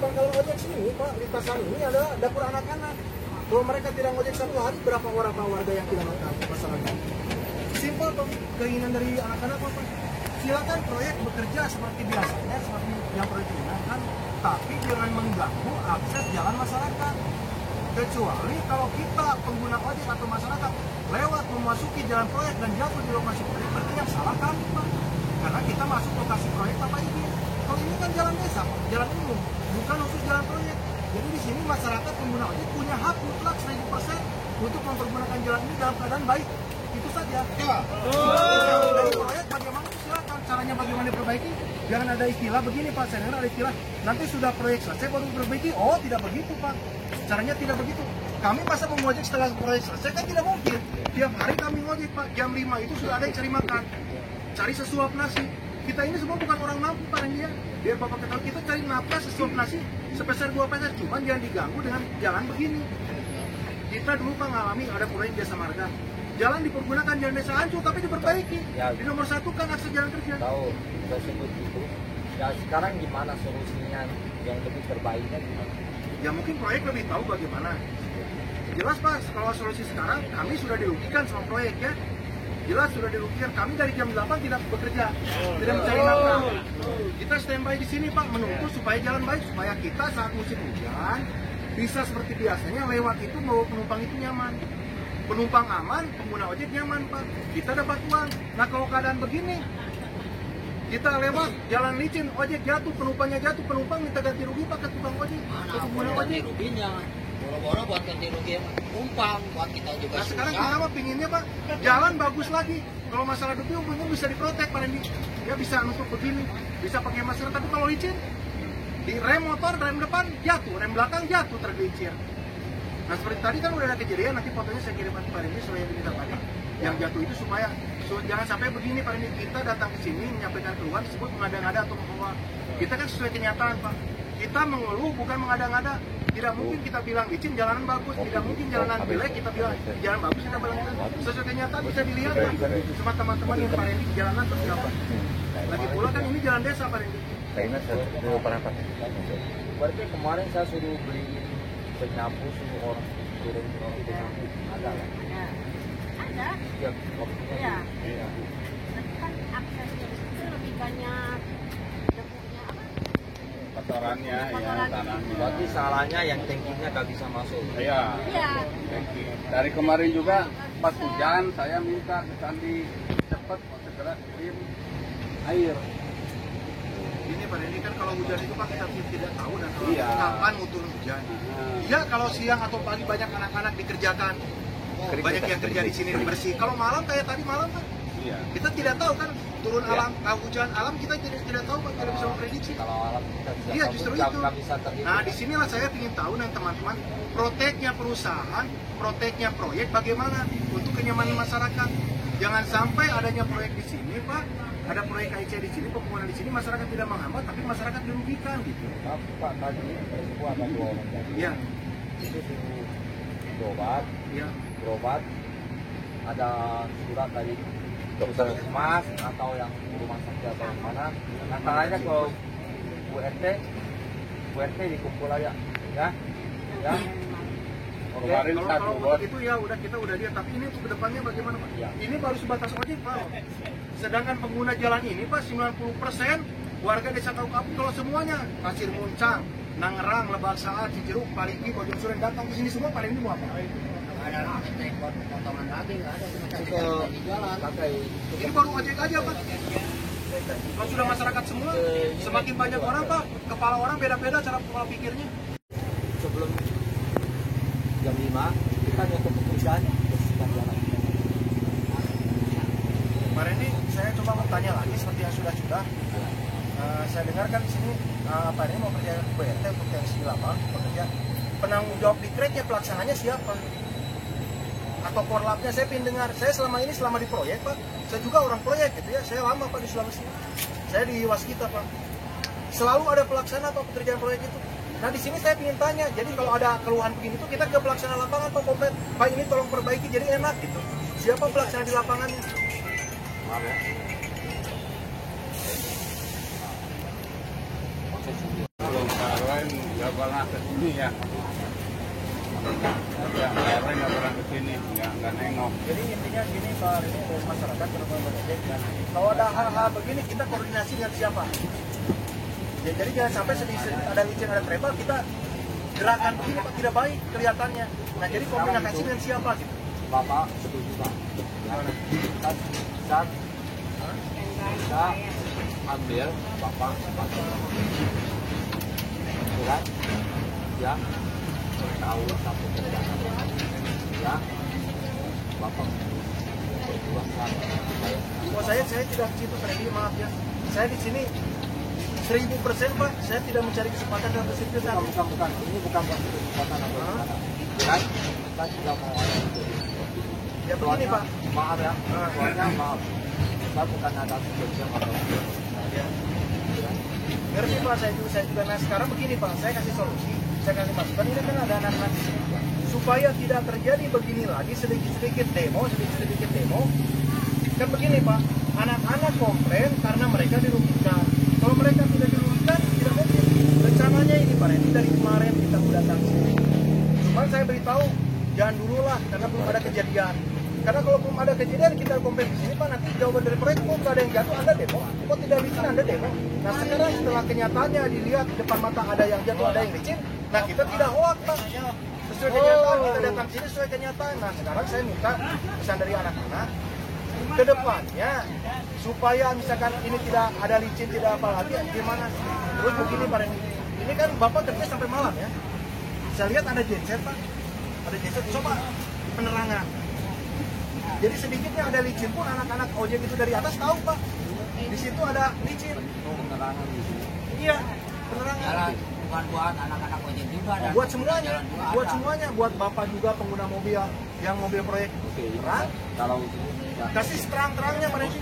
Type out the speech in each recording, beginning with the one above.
pangkalan ojek sini Pak, di Tasan ini ada dapur anak-anak. Kalau mereka tidak ngojek satu hari, berapa orang Pak warga yang tidak makan masyarakat? Simpel Pak, keinginan dari anak-anak Pak. Silakan proyek bekerja seperti biasanya, seperti yang proyek kan, tapi jangan mengganggu akses jalan masyarakat. Kecuali kalau kita pengguna ojek atau masyarakat lewat memasuki jalan proyek dan jatuh di lokasi proyek, berarti yang salah kami Pak. Karena kita masuk lokasi proyek apa ini? Kalau ini kan jalan desa, jalan umum, bukan khusus jalan proyek. Jadi di sini masyarakat pengguna ojek punya hak mutlak 1000% untuk mempergunakan jalan ini dalam keadaan baik. Itu saja. Dari proyek bagaimana silakan caranya bagaimana diperbaiki. Jangan ada istilah begini Pak, saya dengar ada istilah nanti sudah proyek selesai baru diperbaiki. Oh tidak begitu Pak, caranya tidak begitu. Kami masa mau ngojek setelah proyek selesai kan tidak mungkin. Tiap hari kami ngojek Pak, jam 5 itu sudah ada yang cari makan, cari sesuap nasi. Kita ini semua bukan orang mampu Pak Rendy ya. Biar Bapak ketahui kita cari nafkah sesuap nasi sebesar 2 peser, cuman jangan diganggu dengan jalan begini. Kita dulu Pak ngalami ada proyek jasa marga. Jalan dipergunakan jalan desa hancur tapi diperbaiki. Ya, di nomor 1 kan akses jalan kerja. Tahu, kita sebut itu. Ya sekarang gimana solusinya yang lebih terbaiknya gimana? Ya mungkin proyek lebih tahu bagaimana. Jelas Pak, kalau solusi sekarang kami sudah dirugikan sama proyek ya. Jelas sudah dirugikan, kami dari jam 8 tidak bekerja, tidak mencari nafkah. Kita standby di sini Pak, menunggu supaya jalan baik, supaya kita saat musim hujan bisa seperti biasanya lewat itu bawa penumpang itu nyaman. Penumpang aman, pengguna ojek nyaman Pak. Kita dapat uang. Nah kalau keadaan begini, kita lewat jalan licin, ojek jatuh, penumpangnya jatuh, penumpang minta ganti rugi Pak ke tukang ojek, ke pengguna ojek. Ruginya, boro-boro buat ganti rugi penumpang, buat kita juga. Nah sekarang kita apa pinginnya Pak? Jalan bagus lagi. Kalau masalah dupi umumnya bisa diprotek Pak Rendy. Ya bisa untuk begini, bisa pakai masker. Tapi kalau licin, di rem motor, rem depan jatuh, rem belakang jatuh tergelincir. Nah seperti tadi kan udah ada kejadian, nanti fotonya saya kirimkan ke Pak Rendy supaya kita tadi. Yang jatuh itu supaya jangan sampai begini Pak Rendy, kita datang ke sini menyampaikan keluhan disebut mengada-ngada atau membawa. Kita kan sesuai kenyataan Pak. Kita mengeluh bukan mengada-ngada. Tidak mungkin kita bilang licin jalanan bagus, tidak mungkin jalanan jelek kita bilang jalan bagus kita bilang sesuai kenyataan bisa dilihat Pak. Cuma teman-teman yang Pak Rendy jalanan terus apa? Lagi pula kan ini jalan desa Pak Rendy. Berarti kemarin saya suruh beli penyapu suruh orang turun penyapu ada lah. Ada. Setiap waktunya. Iya. Tapi kan aksesnya di situ lebih banyak debunya apa? Kotorannya, ya, tanahnya. Berarti salahnya yang tankinya nggak bisa masuk. Iya. Iya. Tangki. Dari kemarin juga pas hujan saya minta ke Sandi cepat segera kirim air. Ini Pak Rendy kan kalau hujan itu Pak kita tidak tahu dan kalau Iya. kapan mau turun hujan. Iya kalau siang atau pagi banyak anak-anak dikerjakan. Banyak yang kerja di sini bersih. Kalau malam kayak tadi malam Pak, Iya. kita tidak tahu kan turun alam, hujan alam kita tidak tahu Pak, tidak bisa memprediksi. Kalau alam kita bisa Iya justru itu. nggak bisa terhitung. Nah disinilah saya ingin tahu dan teman-teman proteknya perusahaan, proteknya proyek bagaimana untuk kenyamanan masyarakat. Jangan sampai adanya proyek di sini Pak, ada proyek KIC di sini, pembangunan di sini masyarakat tidak menghambat, tapi masyarakat dirugikan gitu. Pak tadi itu ada 2 orang tadi. Iya. Itu suruh berobat. Iya. Berobat ada surat dari dokter Mas atau yang rumah sakit atau yang mana antaranya ke Bu RT dikumpul aja ya oke. Kemarin satu Kalau bos. itu ya udah kita udah lihat, tapi ini untuk kedepannya bagaimana Pak? Ya. Ini baru sebatas ojek Pak. Sedangkan pengguna jalan ini Pak 90% warga desa Kaukapu. Kalau semuanya Pasir Muncang, Nangerang, Lebak Saat, Cijeruk, Parigi, Bojong Suren datang ke sini semua paling ini mau apa? Ada potongan lagi nggak ada. Itu Di jalan. pakai Ini baru ojek aja Pak. Kalau sudah masyarakat semua, semakin banyak orang Pak, kepala orang beda-beda cara pola pikirnya. sebelum jam 5 kita nutup hujan bersihkan jalan. Kemarin ini saya coba bertanya lagi seperti yang sudah. Saya dengarkan di sini Pak ini mau kerja ke BRT untuk yang segi lama pekerja. Penanggung jawab di kreditnya pelaksananya siapa? Atau korlapnya saya ingin dengar. Saya selama di proyek Pak, saya juga orang proyek gitu ya. Saya lama Pak di Sulawesi. Saya di Waskita Pak. Selalu ada pelaksana Pak pekerjaan proyek itu. Nah di sini saya ingin tanya. Jadi kalau ada keluhan begini tuh kita ke pelaksana lapangan Pak komplit. Pak ini tolong perbaiki jadi enak gitu. Siapa pelaksana di lapangannya? Maaf ya. Kalau kemarin nggak pernah ke sini ya. Ya, airnya nggak pernah ke sini, nggak nengok. Jadi intinya gini Pak, ini dari masyarakat terutama mengojek kan. Kalau ada hal-hal begini kita koordinasi dengan siapa? Ya, jadi jangan sampai sedikit ada licin ada travel kita gerakan begini Pak tidak baik kelihatannya. Nah jadi komunikasi dengan siapa gitu? Bapak setuju Pak. Ya, kita bisa ambil Bapak surat ya tahu satu kerjaan ya Bapak berjuang sama saya. Oh saya tidak ke situ Freddy, maaf ya. Saya di sini 1000% Pak. Saya tidak mencari kesempatan dalam kesempatan. Bukan. Ini bukan kesempatan atau gimana. Kan kita tidak mau ada itu. Ya begini Pak. Maaf ya. Soalnya maaf. Kita bukan ada kerja atau Ya. Ngerti Pak, saya juga. Nah sekarang begini Pak, saya kasih solusi, saya kasih masukan. Ini kan ada anak-anak di sini supaya tidak terjadi begini lagi sedikit-sedikit demo. Kan begini Pak, anak-anak komplain karena mereka dirugikan. Kalau mereka tidak dirugikan, tidak mungkin. Rencananya ini Pak Randy dari kemarin kita udah datang sini. Cuman saya beritahu jangan dulu lah karena belum ada kejadian. Karena kalau belum ada kejadian kita komplain di sini Pak, nanti jawaban dari proyek kok nggak ada yang jatuh Anda demo, kok tidak licin Anda demo. Nah sekarang setelah kenyataannya dilihat di depan mata ada yang jatuh ada yang licin, nah kita tidak hoak Pak. Sesuai kenyataan kita datang sini sesuai kenyataan. Nah sekarang saya minta pesan dari anak-anak ke depannya supaya misalkan ini tidak ada licin tidak apa lagi gimana. Terus begini Pak Randy, ini kan Bapak kerja sampai malam ya. Saya lihat ada genset Pak, ada genset. Coba penerangan. Jadi sedikitnya ada licin pun anak-anak ojek itu dari atas tahu Pak. Di situ ada licin. penerangan di sini. Iya, penerangan. Jalan bukan buat anak-anak ojek juga. Dan Buat semuanya, jalan juga buat ada. semuanya, buat Bapak juga pengguna mobil yang mobil proyek. Oke. Terang, Kalau ya, kasih terang-terangnya Pak Randy.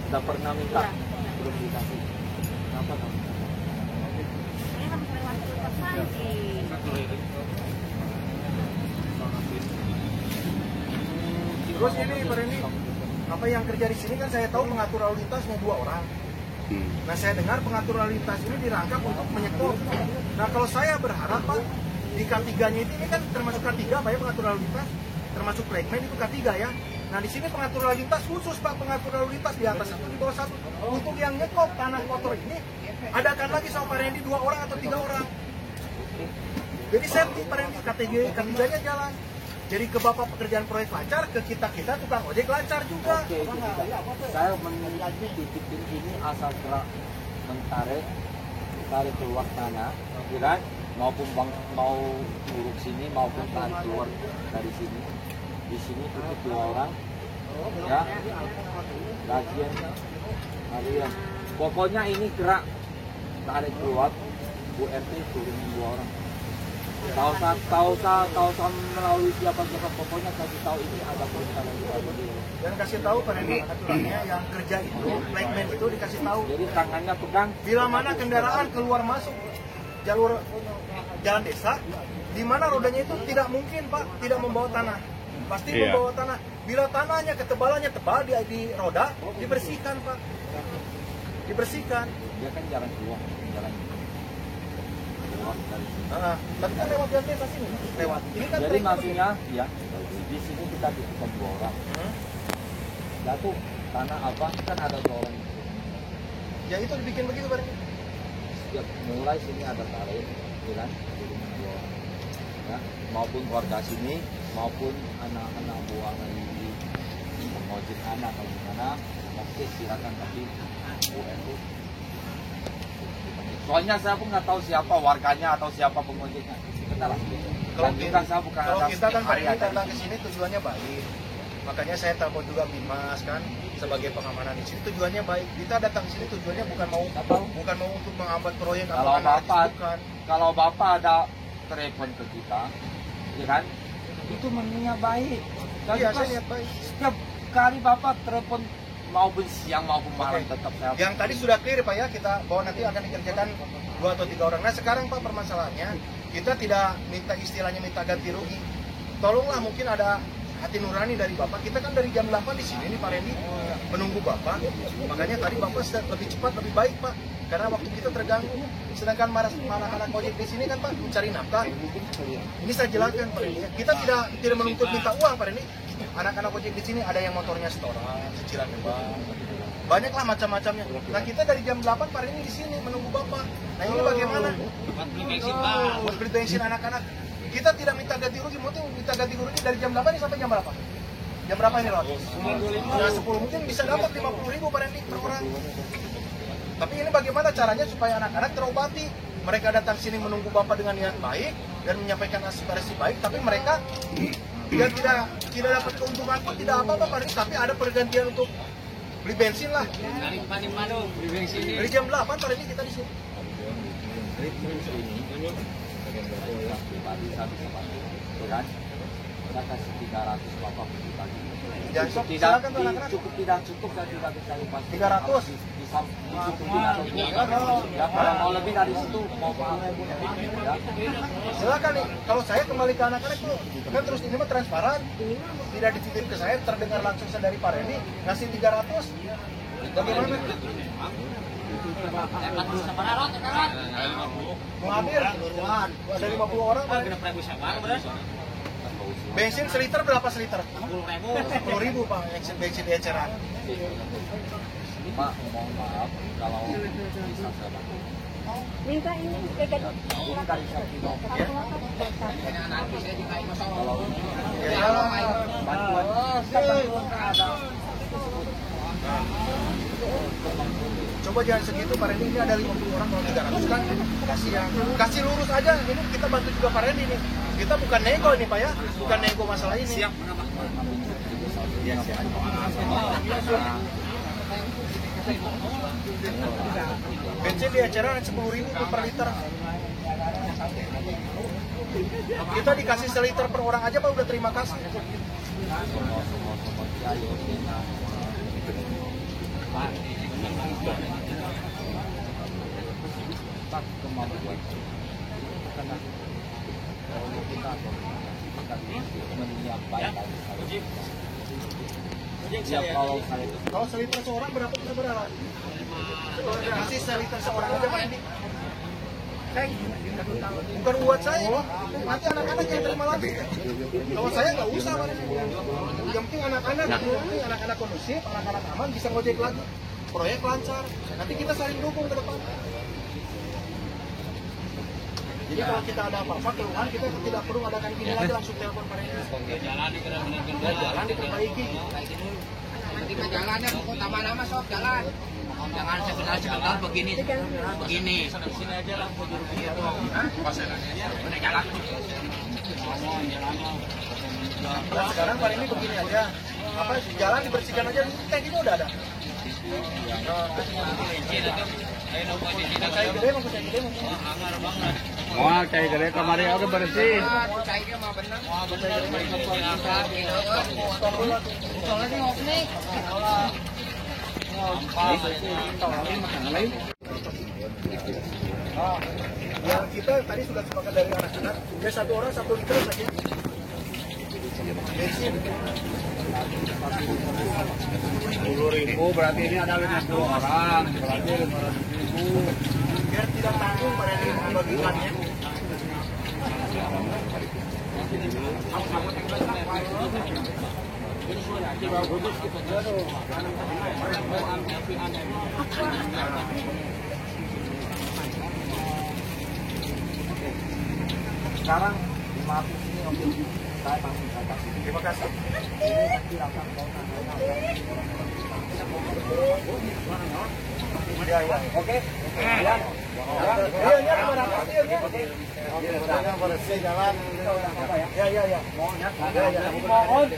sudah pernah minta belum dikasih. Kenapa tak? Saya harus lewat tersangki. Terus ini Pak Randy, apa yang kerja di sini kan saya tahu pengatur lalu lintasnya 2 orang. Nah saya dengar pengatur lalu lintas ini dirangkap untuk menyetop. Nah kalau saya berharap Pak, di K3-nya ini kan termasuk K3 Pak ya pengatur lalu lintas, termasuk flagman itu K3 ya. Nah di sini pengatur lalu lintas khusus Pak, pengatur lalu lintas di atas satu di bawah satu. Untuk yang nyekop tanah kotor ini, adakan lagi sama Pak Randy 2 orang atau 3 orang. Jadi safety Pak Randy, K3-nya jalan. Jadi ke Bapak pekerjaan proyek lancar, ke kita tukang ojek lancar juga. Oke, itu tidak. Saya menilai titik ini asal gerak tarik keluar tanah, kan? Maupun mau uruk sini maupun tarik keluar dari sini. Di sini tutup 2 orang, ya. Bagian kalian. Pokoknya ini gerak tarik keluar, Bu RT turunin 2 orang. Tahu melalui siapa pokoknya kasih tahu ini ada perintah lagi. Dan kasih tahu pada aturannya yang kerja itu, flagman itu dikasih tahu. Jadi tangannya pegang. Bila mana kendaraan keluar masuk jalur jalan desa, di mana rodanya itu tidak mungkin Pak, tidak membawa tanah. Pasti membawa tanah. Bila tanahnya ketebalannya tebal di roda, dibersihkan Pak. Dibersihkan. Dia kan jalan keluar, jalan dari sini. Tapi kan lewat jalan desa sini, lewat. Ini kan Jadi trek maksudnya ya di sini kita butuhkan 2 orang. Jatuh tanah apa kan ada 2 orang. ya itu dibikin begitu Pak. Ya, mulai sini ada tarik, ya kan? Jadi 2 orang. Ya, maupun warga sini maupun anak-anak buah di pengojek anak atau gimana, oke silakan tapi itu. Soalnya saya pun nggak tahu siapa warganya atau siapa pengojeknya. Bentar lah. Kalau Bukan saya bukan kalau ada kita kan hari hari ada datang di ke sini. sini tujuannya baik. Makanya saya telepon juga Bimas kan sebagai pengamanan di sini tujuannya baik. Kita datang ke sini tujuannya bukan mau untuk menghambat proyek atau Kalau anarkis, bapak bukan. kalau bapak ada telepon ke kita, ya kan? Itu menurutnya baik. Dan Iya, juga saya niat baik. setiap kali bapak telepon maupun siang maupun malam Oke. tetap saya. Yang tadi sudah clear Pak ya, kita bahwa nanti akan dikerjakan 2 atau 3 orang. Nah sekarang Pak permasalahannya kita tidak minta istilahnya minta ganti rugi. Tolonglah mungkin ada hati nurani dari Bapak. Kita kan dari jam 8 di sini nih Pak Randy menunggu Bapak. Makanya tadi Bapak lebih cepat, lebih baik Pak. Karena waktu kita terganggu. Sedangkan anak-anak ojek di sini kan Pak mencari nafkah. Ini saya jelaskan Pak Randy. Kita tidak menuntut minta uang Pak Randy. Anak-anak ojek di sini ada yang motornya setoran, cicilan bank. Banyaklah macam-macamnya. Nah kita dari jam 8 Pak Randy di sini menunggu Bapak. Nah ini bagaimana? Buat beli bensin, Pak. Buat beli bensin anak-anak. Kita tidak minta ganti rugi, mungkin minta ganti rugi dari jam 8 ini sampai jam berapa? Jam berapa ini Lord? Ya 10 mungkin bisa dapat 50.000 Pak Randy per orang. Tapi ini bagaimana caranya supaya anak-anak terobati? Mereka datang sini menunggu Bapak dengan niat baik dan menyampaikan aspirasi baik, tapi mereka dia tidak dapat keuntungan pun tidak apa-apa Pak Randy, tapi ada pergantian untuk beli bensin lah. Dari mana beli bensin ini? Dari jam 8 Pak Randy kita di sini. Pribadi satu sepatu, kan? Kita kasih 300 Bapak beli pagi. Ya, silakan tuh anak-anak. Tidak cukup saya tidak bisa lupa. 300. Bisa dicukupin atau ya kalau mau lebih dari situ mau ya. Silakan nih, kalau saya kembali ke anak-anak tuh kan terus ini mah transparan, tidak dititip ke saya, terdengar langsung dari Pak Randy ngasih 300. Bagaimana? Mau hadir? Ada 50 orang. Bensin seliter berapa seliter? 10.000 Pak, bensin di eceran. Pak, mohon maaf kalau bisa saya bantu. Minta ini dekat Ini kan bisa kita ya. Kalau bantuan ada. Coba jangan segitu Pak Randy, ini ada 50 orang kalau 300 kan kasih lurus aja. Ini kita bantu juga Pak Randy nih. Kita bukan nego ini Pak ya, bukan nego masalah ini. Siap. Bensin di eceran 10.000 per liter. Kita dikasih seliter per orang aja Pak, udah terima kasih. Tak kemampuan karena kalau kita menyiapkan ya kalau seliter seorang berapa kita berapa? Kasih seliter seorang aja Pak ini. Bukan buat saya, nanti anak-anak yang terima lagi. Kalau saya nggak usah Pak. Yang penting anak-anak kondusif, anak-anak aman bisa ngojek lagi. Proyek lancar. Nanti kita saling dukung ke depan. Jadi kalau kita ada apa-apa keluhan, kita tidak perlu adakan gini lagi, langsung telepon Pak Randy. Jalan diperbaiki. Jalannya mau tambah lama sok jalan. Jangan sebentar begini. Sini aja lah mau juru biar. Udah jalan. Nah, sekarang Pak Randy begini aja. Apa jalan dibersihkan aja, tank itu udah ada. Cair gede maksudnya gede mungkin. Wah, cair gede kemari oke bersih. Cairnya mah bener. Yang kita tadi sudah sepakat dari anak-anak, ya 1 orang 1 liter saja. Bensin 10.000 berarti ini ada 50 orang, berarti 500.000. biar tidak tanggung Pak Randy membagikannya. sekarang 500 ini untuk saya tanggung saya kasih. Terima kasih. Ini nanti akan kau Ya, ya. Oke. Ya. Iya, terima kasih. Iya. Bersih jalan. Ya, ya, ya. Mohon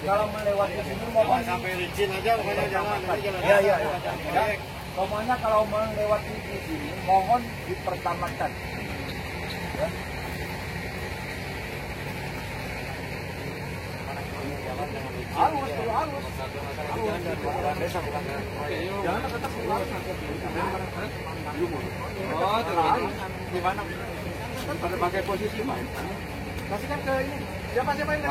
kalau melewati sini mohon Sampai licin aja pokoknya jangan. Ya, ya, ya. Pokoknya kalau melewati di sini mohon dipertamakan. Ya. Halus. Jangan tetap keluar. Oh, terus gimana? Pada pakai posisi mana? Kasihkan ke ini. Siapa yang main?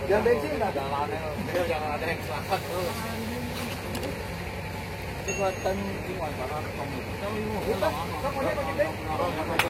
Jangan bensin dah. Jangan ada yang selamat. Itu buatan lingkungan, karena kamu. Kita pakai bensin.